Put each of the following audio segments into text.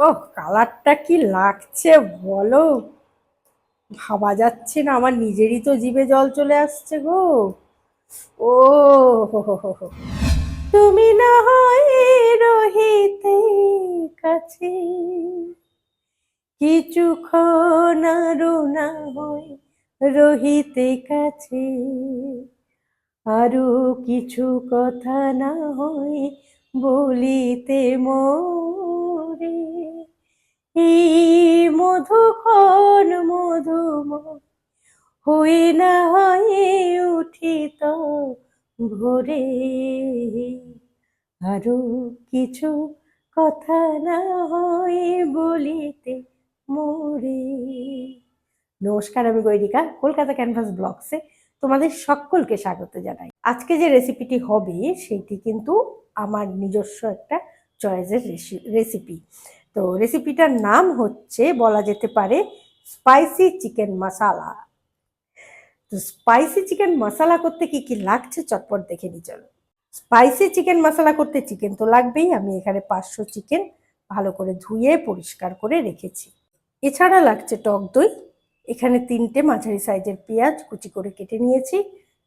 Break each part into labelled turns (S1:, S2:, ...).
S1: ওহ, কালারটা কি লাগছে বলো! ভাবা যাচ্ছে না, আমার নিজেরই তো জিভে জল চলে আসছে গো। ও হো হো হো হো। তুমি না হয় রহিতে কাছে, কিছুক্ষণ আরো না হয় রহিতে কাছে, আরো কিছু কথা না হয় বলিতে মোরে, এই মধুক্ষণ মধুময় হয়ে না হয়ে উঠিত ভোরে, আরো কিছু কথা না হয় বলিতে মোরে। নমস্কার, আমি গৈরিকা, কলকাতা ক্যানভাস ব্লগসে তোমাদের সকলকে স্বাগত জানাই। আজকে যে রেসিপিটি হবে সেটি কিন্তু আমার নিজস্ব একটা চয়েসের রেসিপি। তো রেসিপিটার নাম হচ্ছে, বলা যেতে পারে, স্পাইসি চিকেন মশালা। তো স্পাইসি চিকেন মশালা করতে কি কি লাগছে চটপট দেখে নি চলো। স্পাইসি চিকেন মশলা করতে চিকেন তো লাগবেই। আমি এখানে 500 চিকেন ভালো করে ধুয়ে পরিষ্কার করে রেখেছি। এছাড়া লাগছে টক দই, এখানে 3টে মাঝারি সাইজের পেঁয়াজ কুচি করে কেটে নিয়েছি,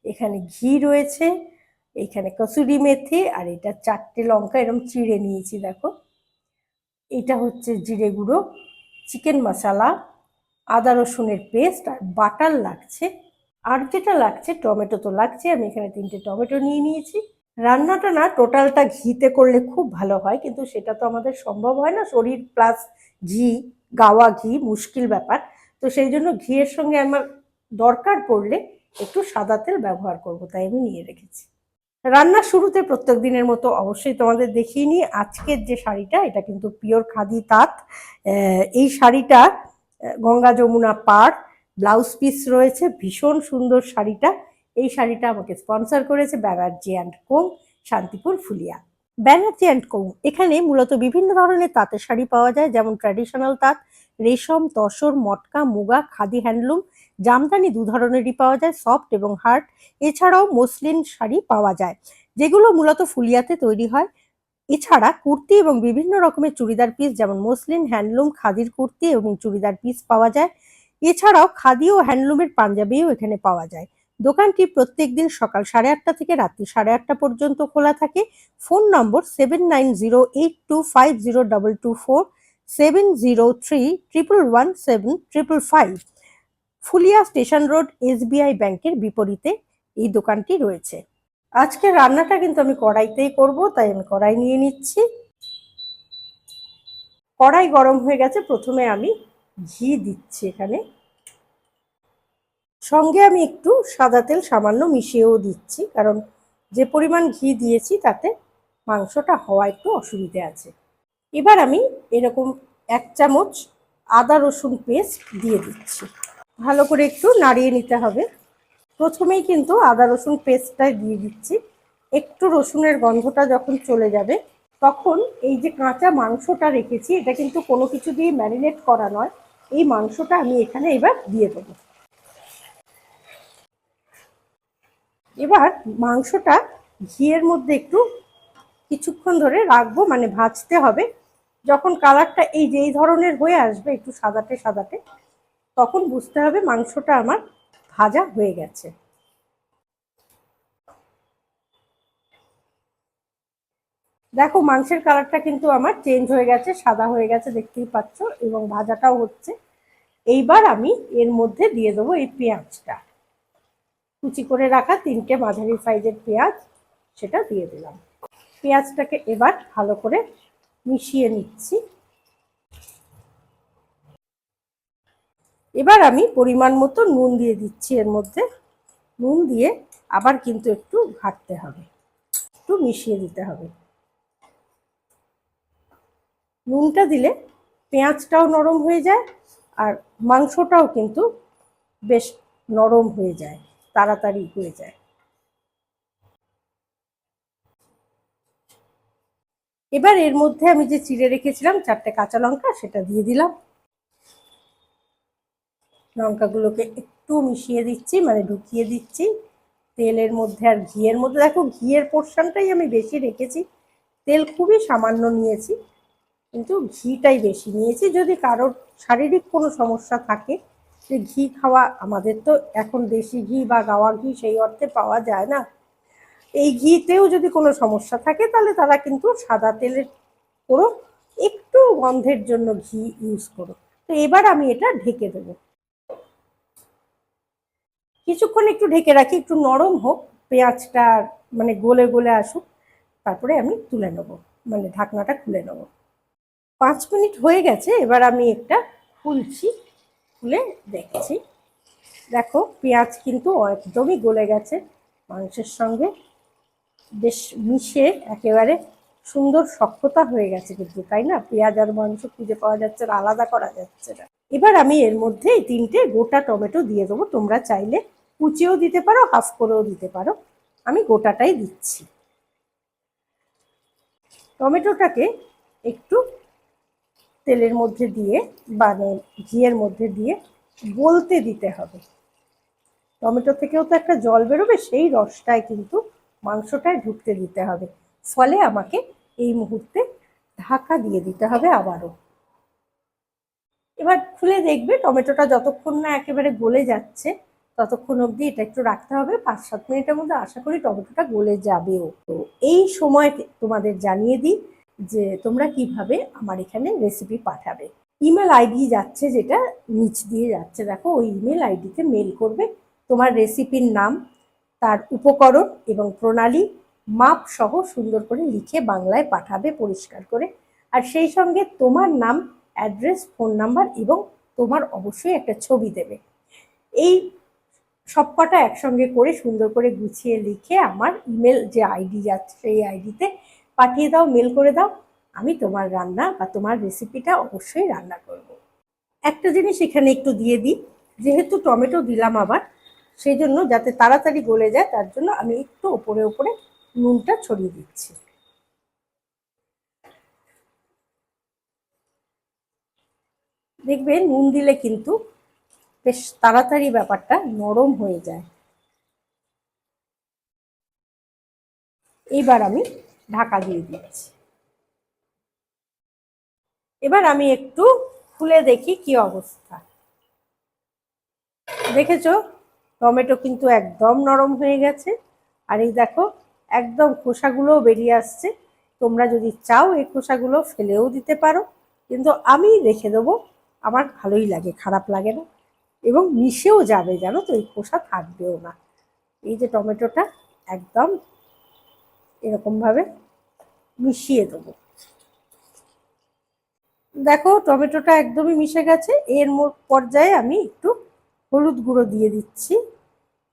S1: এখানে ঘি রয়েছে, এখানে কসুরি মেথি, আর এটা 4টে লঙ্কা এরকম চিড়ে নিয়েছি দেখো। এটা হচ্ছে জিরে গুঁড়ো, চিকেন মশলা, আদা রসুনের পেস্ট, আর বাটার লাগছে। আর যেটা লাগছে, টমেটো তো লাগছে, আমি এখানে 3টে টমেটো নিয়ে নিয়েছি। রান্নাটা না টোটালটা ঘিতে করলে খুব ভালো হয়, কিন্তু সেটা তো আমাদের সম্ভব হয় না, শরীর প্লাস ঘি, গাওয়া ঘি মুশকিল ব্যাপার। তো সেই জন্য ঘিয়ের সঙ্গে আমার দরকার পড়লে একটু সাদা তেল ব্যবহার করব, তাই আমি নিয়ে রেখেছি। রান্নার শুরুতে প্রত্যেক দিনের মতো অবশ্যই তোমাদের দেখিয়ে নিই আজকের যে শাড়িটা, এটা কিন্তু পিওর খাদি তাঁত। এই শাড়িটা গঙ্গা যমুনা পাড়, ব্লাউজ পিস রয়েছে, ভীষণ সুন্দর শাড়িটা। এই শাড়িটা আমাকে স্পন্সর করেছে Banerjee and co, Shantipur Phulia. Banerjee and co এখানে মূলত বিভিন্ন ধরনের তাঁতের শাড়ি পাওয়া যায়, যেমন ট্র্যাডিশনাল তাঁত, রেশম, তসর, মটকা, মুগা, খাদি হ্যান্ডলুম, জামদানি 2 ধরনেরই পাওয়া যায়, সফট এবং হার্ড। এছাড়াও মসলিন শাড়ি পাওয়া যায়, যেগুলো মূলত ফুলিয়াতে তৈরি হয়। এছাড়া কুর্তি এবং বিভিন্ন রকমের চুড়িদার পিস, যেমন মসলিন, হ্যান্ডলুম, খাদির কুর্তি এবং চুড়িদার পিস পাওয়া যায়। এছাড়াও খাদি ও হ্যান্ডলুমের পাঞ্জাবিও এখানে পাওয়া যায়। দোকানটি প্রত্যেকদিন সকাল 8:30 থেকে রাত্রি 8:30 পর্যন্ত খোলা থাকে। ফোন নম্বর 7908250224, 7031117555। ফুলিয়া স্টেশন রোড, SBI ব্যাংকের বিপরীতে এই দোকানটি রয়েছে। আজকে রান্নাটা কিন্তু আমি কড়াইতেই করব, তাই আমি কড়াই নিয়ে নিচ্ছি। কড়াই গরম হয়ে গেছে, প্রথমে আমি ঘি দিচ্ছি এখানে, সঙ্গে আমি একটু সাদা তেল সামান্য মিশিয়েও দিচ্ছি, কারণ যে পরিমাণ ঘি দিয়েছি তাতে মাংসটা হওয়া একটু অসুবিধে আছে। এবার আমি এরকম 1 চামচ আদা রসুন পেস্ট দিয়ে দিচ্ছি, ভালো করে একটু নাড়িয়ে নিতে হবে। প্রথমেই কিন্তু আদা রসুন পেস্টটা দিয়ে দিচ্ছি, একটু রসুনের গন্ধটা যখন চলে যাবে তখন এই যে কাঁচা মাংসটা রেখেছি, এটা কিন্তু কোনো কিছু দিয়ে ম্যারিনেট করা নয়, এই মাংসটা আমি এখানে এবার দিয়ে দেবো। এবার মাংসটা ঘিয়ের মধ্যে একটু কিছুক্ষণ ধরে রাখবো, মানে ভাজতে হবে। যখন কালারটা এই যে এই ধরনের হয়ে আসবে, একটু সাদাটে সাদাটে, তখন বুঝতে হবে মাংসটা আমার ভাজা হয়ে গেছে। দেখো মাংসের কালারটা কিন্তু আমার চেঞ্জ হয়ে গেছে, সাদা হয়ে গেছে, দেখতেই পাচ্ছ, এবং ভাজাটাও হচ্ছে। এইবার আমি এর মধ্যে দিয়ে দেবো এই পেঁয়াজটা, কুচি করে রাখা 3টে মাঝারি সাইজের পেঁয়াজ, সেটা দিয়ে দিলাম। পেঁয়াজটাকে এবার ভালো করে মিশিয়ে নিচ্ছি। এবার আমি পরিমাণ মতো নুন দিয়ে দিচ্ছি এর মধ্যে। নুন দিয়ে আবার কিন্তু একটু ঘাটতে হবে, একটু মিশিয়ে দিতে হবে। নুনটা দিলে পেঁয়াজটাও নরম হয়ে যায়, আর মাংসটাও কিন্তু বেশ নরম হয়ে যায়, তাড়াতাড়ি হয়ে যায়। এবার এর মধ্যে আমি যে চিড়ে রেখেছিলাম 4টে কাঁচা লঙ্কা, সেটা দিয়ে দিলাম। লঙ্কাগুলোকে একটু মিশিয়ে দিচ্ছি, মানে ঢুকিয়ে দিচ্ছি তেলের মধ্যে আর ঘিয়ের মধ্যে। দেখো ঘিয়ের পোর্শনটাই আমি বেশি রেখেছি, তেল খুবই সামান্য নিয়েছি। কিন্তু ঘিটাই বেশি নিয়েছি। যদি কারোর শারীরিক কোনো সমস্যা থাকে, যে ঘি খাওয়া, আমাদের তো এখন দেশি ঘি বা গাওয়া ঘি সেই অর্থে পাওয়া যায় না, এই ঘিতেও যদি কোনো সমস্যা থাকে তাহলে তারা কিন্তু সাদা তেলের করো, একটু গন্ধের জন্য ঘি ইউজ করো। তো এবার আমি এটা ঢেকে দেবো, কিছুক্ষণ একটু ঢেকে রাখি, একটু নরম হোক, পেঁয়াজটা মানে গলে গলে আসুক, তারপরে আমি তুলে নেব, মানে ঢাকনাটা খুলে নেব। 5 মিনিট হয়ে গেছে, এবার আমি একটা খুলছি, খুলে দেখছি। দেখো পেঁয়াজ কিন্তু একদমই গলে গেছে মাংসের সঙ্গে, বেশ মিশে একেবারে সুন্দর শক্ততা হয়ে গেছে কিন্তু, তাই না? পেঁয়াজ আর মাংস খুঁজে পাওয়া যাচ্ছে না, আলাদা করা যাচ্ছে না। এবার আমি এর মধ্যে 3টে গোটা টমেটো দিয়ে দেবো। তোমরা চাইলে কুচিও দিতে পারো, হাফ করেও দিতে পারো, আমি গোটাটাই দিচ্ছি। টমেটোটাকে একটু তেলের মধ্যে দিয়ে মানে ঘিয়ের মধ্যে দিয়ে গলতে দিতে হবে। টমেটো থেকেও তো একটা জল বেরোবে, সেই রসটায় কিন্তু মাংসটায় ঢুকতে দিতে হবে। ফলে আমাকে এই মুহূর্তে ঢাকা দিয়ে দিতে হবে আবারও। এবার খুলে দেখবে টমেটোটা যতক্ষণ না একেবারে গলে যাচ্ছে ততক্ষণ অবধি এটা একটু রাখতে হবে। 5-7 মিনিটের মধ্যে আশা করি টমেটোটা গলে যাবেও। তো এই সময় তোমাদের জানিয়ে দিই যে তোমরা কিভাবে আমার এখানে রেসিপি পাঠাবে। ইমেল আইডি যাচ্ছে, যেটা নিচ দিয়ে যাচ্ছে দেখো, ওই ইমেল আইডিতে মেল করবে তোমার রেসিপির নাম, তার উপকরণ এবং প্রণালী মাপ সহ সুন্দর করে লিখে বাংলায় পাঠাবে পরিষ্কার করে। আর সেই সঙ্গে তোমার নাম, অ্যাড্রেস, ফোন নাম্বার এবং তোমার অবশ্যই একটা ছবি দেবে। এই সবকটা একসঙ্গে করে সুন্দর করে গুছিয়ে লিখে আমার ইমেল যে আইডি যাচ্ছে সেই আইডিতে পাঠিয়ে দাও, মেল করে দাও। আমি তোমার রান্না বা তোমার রেসিপিটা অবশ্যই রান্না করব। একটা জিনিস এখানে একটু দিয়ে দিই, যেহেতু টমেটো দিলাম আবার, সেই জন্য যাতে তাড়াতাড়ি গলে যায় তার জন্য আমি একটু ওপরে ওপরে নুনটা ছড়িয়ে দিচ্ছি। দেখবে নুন দিলে কিন্তু বেশ তাড়াতাড়ি ব্যাপারটা নরম হয়ে যায়। এইবার আমি ঢাকা দিয়ে দিচ্ছি। এবার আমি একটু খুলে দেখি কি অবস্থা। দেখেছো টমেটো কিন্তু একদম নরম হয়ে গেছে, আর এই দেখো একদম খোসাগুলোও বেরিয়ে আসছে। তোমরা যদি চাও এই খোসাগুলো ফেলেও দিতে পারো, কিন্তু আমি রেখে দেবো, আমার ভালোই লাগে, খারাপ লাগে না, এবং মিশেও যাবে, জানো তো, এই খোসা থাকবেও না। এই যে টমেটোটা একদম এরকমভাবে মিশিয়ে দেবো। দেখো টমেটোটা একদমই মিশে গেছে। এর পর্যায়ে আমি একটু হলুদ গুঁড়ো দিয়ে দিচ্ছি,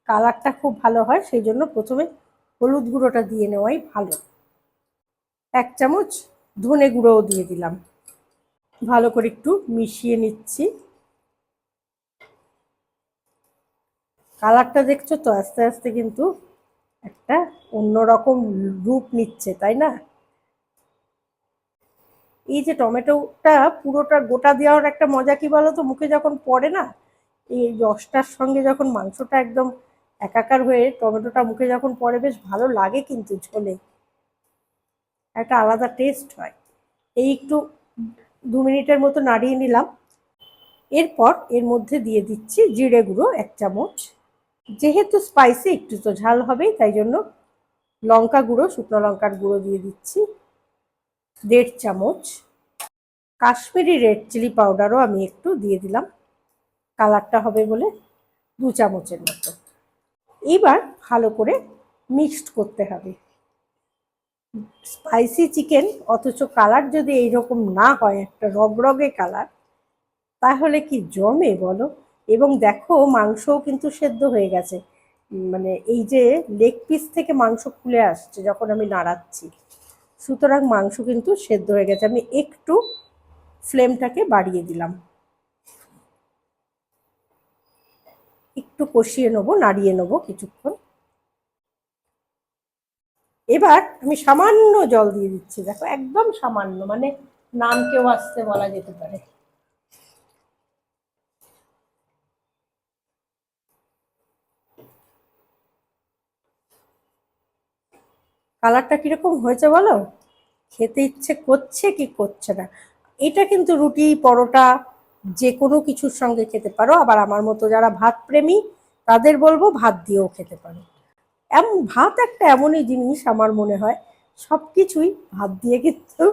S1: কালারটা খুব ভালো হয়, সেই জন্য প্রথমে হলুদ গুঁড়োটা দিয়ে নেওয়াই ভালো। 1 চামচ ধনে গুঁড়োও দিয়ে দিলাম, ভালো করে একটু মিশিয়ে নিচ্ছি। কালারটা দেখছো তো আস্তে আস্তে কিন্তু একটা অন্যরকম রূপ নিচ্ছে, তাই না? এই যে টমেটোটা পুরোটা গোটা দেওয়ার একটা মজা কি বলো তো, মুখে যখন পড়ে না, এই রসটার সঙ্গে যখন মাংসটা একদম একাকার হয়ে টমেটোটা মুখে যখন পড়ে, বেশ ভালো লাগে কিন্তু ঝোলে, একটা আলাদা টেস্ট হয়। এই একটু 2 মিনিটের মতো নাড়িয়ে নিলাম। এরপর এর মধ্যে দিয়ে দিচ্ছি জিরে গুঁড়ো 1 চামচ। যেহেতু স্পাইসি একটু তো ঝাল হবেই, তাই জন্য লঙ্কা গুঁড়ো, শুকনো লঙ্কার গুঁড়ো দিয়ে দিচ্ছি 1.5 চামচ। কাশ্মীরি রেড চিলি পাউডারও আমি একটু দিয়ে দিলাম, কালারটা হবে বলে 2 চামচের মতো। এবার ভালো করে মিক্সড করতে হবে। স্পাইসি চিকেন অথচ কালার যদি এইরকম না হয়, একটা রগরগে কালার, তাহলে কি জমে বলো? এবং দেখো মাংসও কিন্তু সেদ্ধ হয়ে গেছে, মানে এই যে লেগ পিস থেকে মাংস খুলে আসছে যখন আমি নাড়াচ্ছি, সুতরাং মাংস কিন্তু সেদ্ধ হয়ে গেছে। আমি একটু ফ্লেমটাকে বাড়িয়ে দিলাম, একটু কষিয়ে নেবো, নাড়িয়ে নেবো কিছুক্ষণ। এবার আমি সামান্য জল দিয়ে দিচ্ছি, দেখো একদম সামান্য, মানে নামকেও আসতে বলা যেতে পারে। কালারটা কিরকম হয়েছে বলো? খেতে ইচ্ছে করছে কি করছে না? এটা কিন্তু রুটি পরোটা যে কোনো কিছুর সঙ্গে খেতে পারো, আবার আমার মতো যারা ভাত প্রেমী তাদের বলবো ভাত দিয়েও খেতে পারো। ভাত একটা এমনই জিনিস আমার মনে হয় সব কিছুই ভাত দিয়ে কিন্তু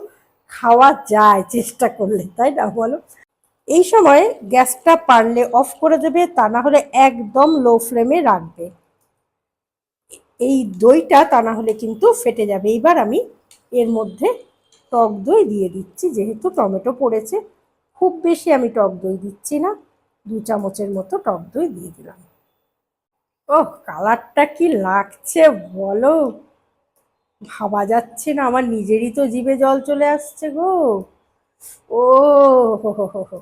S1: খাওয়া যায় চেষ্টা করলে, তাই না বলো? এই সময় গ্যাসটা পারলে অফ করে দেবে, তা না হলে একদম লো ফ্লেমে রাখবে। এই দইটা তা না হলে কিন্তু ফেটে যাবে। এইবার আমি এর মধ্যে টক দই দিয়ে দিচ্ছি, যেহেতু টমেটো পড়েছে খুব বেশি আমি টক দই দিচ্ছি না, 2 চামচের মতো টক দই দিয়ে দিলাম। ওহ, কালারটা কি লাগছে বলো, ভাবা যাচ্ছে না, আমার নিজেরই তো জিভে জল চলে আসছে গো। ও হো হো হো হো,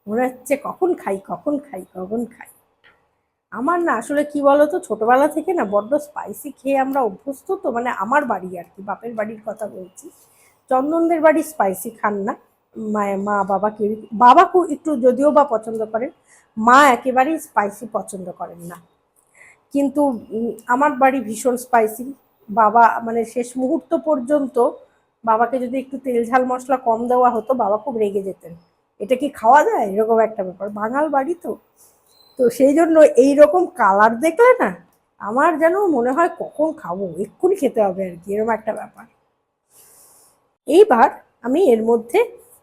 S1: মনে হচ্ছে কখন খাই কখন খাই কখন খাই। আমার না আসলে কি বলতো, ছোটবেলা থেকে না বড্ড স্পাইসি খেয়ে আমরা অভ্যস্ত, তো মানে আমার বাড়ি আর কি, বাপের বাড়ির কথা বলছি। চন্দনদের বাড়ি স্পাইসি খান না, মা বাবা কেউ, বাবা খুব একটু যদিও বা পছন্দ করেন, মা একেবারেই স্পাইসি পছন্দ করেন না। কিন্তু আমার বাড়ি ভীষণ স্পাইসি। বাবা মানে শেষ মুহূর্ত পর্যন্ত বাবাকে যদি একটু তেল ঝাল মশলা কম দেওয়া হতো বাবা খুব রেগে যেতেন, এটা কি খাওয়া যায়, এরকম একটা ব্যাপার, বাঙাল বাড়ি তো। তো সেই জন্য এইরকম কালার দেখলে না আমার যেন মনে হয় কখন খাবো, এক্ষুনি খেতে হবে আর কি, এরকম একটা ব্যাপার। এইবার আমি এর মধ্যে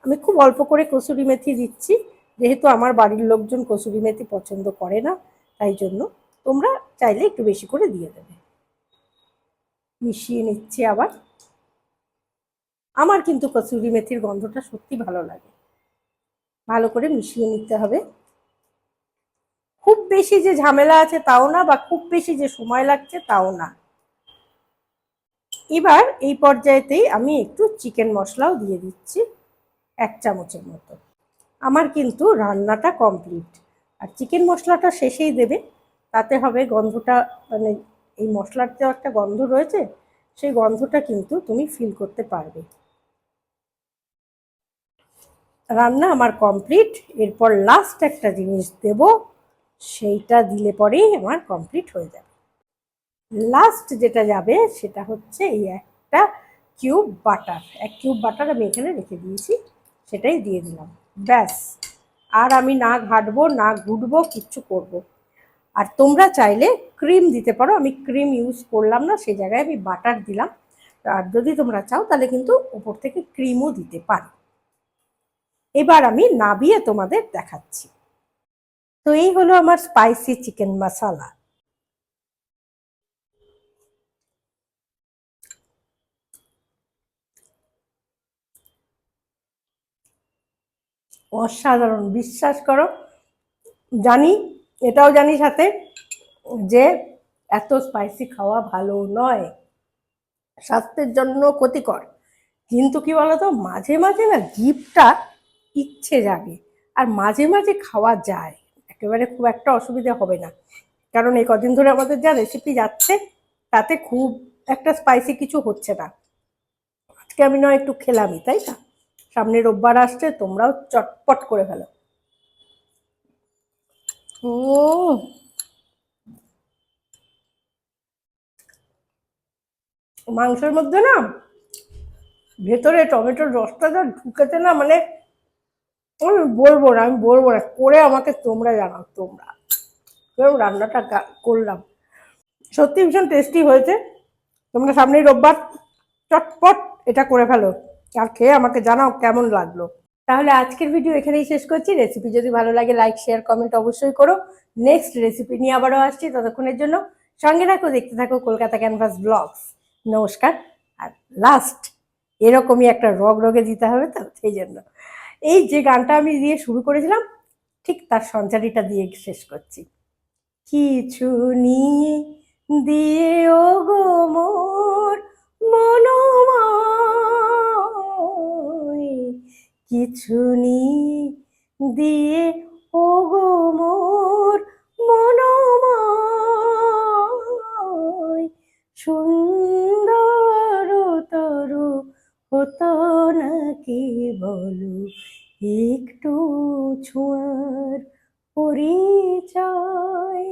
S1: আমি খুব অল্প করে কসুরি মেথি দিচ্ছি, যেহেতু আমার বাড়ির লোকজন কসুরি মেথি পছন্দ করে না, তাই জন্য তোমরা চাইলে একটু বেশি করে দিয়ে দেবে। মিশিয়ে নিচ্ছি আবার। আমার কিন্তু কসুরি মেথির গন্ধটা সত্যি ভালো লাগে। ভালো করে মিশিয়ে নিতে হবে। খুব বেশি যে ঝামেলা আছে তাও না, বা খুব বেশি যে সময় লাগছে তাও না। এবার এই পর্যায়েতেই আমি একটু চিকেন মশলাও দিয়ে দিচ্ছি, 1 চামচের মতো। আমার কিন্তু রান্নাটা কমপ্লিট। আর চিকেন মশলাটা শেষেই দেবে, তাতে হবে গন্ধটা, মানে এই মশলার যে একটা গন্ধ রয়েছে সেই গন্ধটা কিন্তু তুমি ফিল করতে পারবে। রান্না আমার কমপ্লিট। এরপর লাস্ট একটা জিনিস দেব, সেইটা দিলে পরেই আমার কমপ্লিট হয়ে যাবে। লাস্ট যেটা যাবে সেটা হচ্ছে এই একটা কিউব বাটার, 1 কিউব বাটার আমি এখানে রেখে দিয়েছি, সেটাই দিয়ে দিলাম। ব্যাস, আর আমি না ঘাটবো না ঘুটবো, কিচ্ছু করব। আর তোমরা চাইলে ক্রিম দিতে পারো, আমি ক্রিম ইউজ করলাম না, সেই জায়গায় আমি বাটার দিলাম। আর যদি তোমরা চাও তাহলে কিন্তু ওপর থেকে ক্রিমও দিতে পারো। এবার আমি নাবিয়ে তোমাদের দেখাচ্ছি। তো এই হলো আমার স্পাইসি চিকেন মশলা। অসাধারণ, বিশ্বাস করো। জানি, এটাও জানি সাথে যে এত স্পাইসি খাওয়া ভালো নয়, স্বাস্থ্যের জন্য ক্ষতিকর। কিন্তু কি বলতো, মাঝে মাঝে না জিভটা ইচ্ছে জাগে, আর মাঝে মাঝে খাওয়া যায়, একেবারে খুব একটা অসুবিধা হবে না। কারণ এই কদিন ধরে আমাদের যা রেসিপি যাচ্ছে তাতে খুব একটা স্পাইসি কিছু হচ্ছে না। আজকে আমি নয় একটু খেলামই, তাই না? সামনে রোববার আসছে, তোমরাও চটপট করে ফেলো। ও, মাংসের মধ্যে না ভেতরে টমেটোর রসটা যা ঢুকেছে না, মানে আমি বলবো না, করে আমাকে তোমরা জানাও তোমরা কেরম রান্নাটা করলাম। সত্যি ভীষণ টেস্টি হয়েছে। তোমরা সামনেই রোববার চটপট এটা করে ফেলো, আর খেয়ে আমাকে জানাও কেমন লাগলো। তাহলে আজকের ভিডিও এখানেই শেষ করছি। রেসিপি যদি ভালো লাগে লাইক শেয়ার কমেন্ট অবশ্যই করো। নেক্সট রেসিপি নিয়ে আবারও আসছি, ততক্ষণের জন্য সঙ্গে থাকো, দেখতে থাকো কলকাতা ক্যানভাস ব্লগস। নমস্কার। আর লাস্ট এরকমই একটা রগে দিতে হবে, তো সেই জন্য এই যে গানটা আমি দিয়ে শুরু করেছিলাম ঠিক তার সঞ্চারিটা দিয়ে শেষ করছি। কিছু নিয়ে দিয়ে ও গো মোর মনোময়, কিছু নিয়ে দিয়ে ও গো মোর মনোময়, সুন্দর তরু হতো নাকি বলো একটু ছোঁয়ার পরিচয়।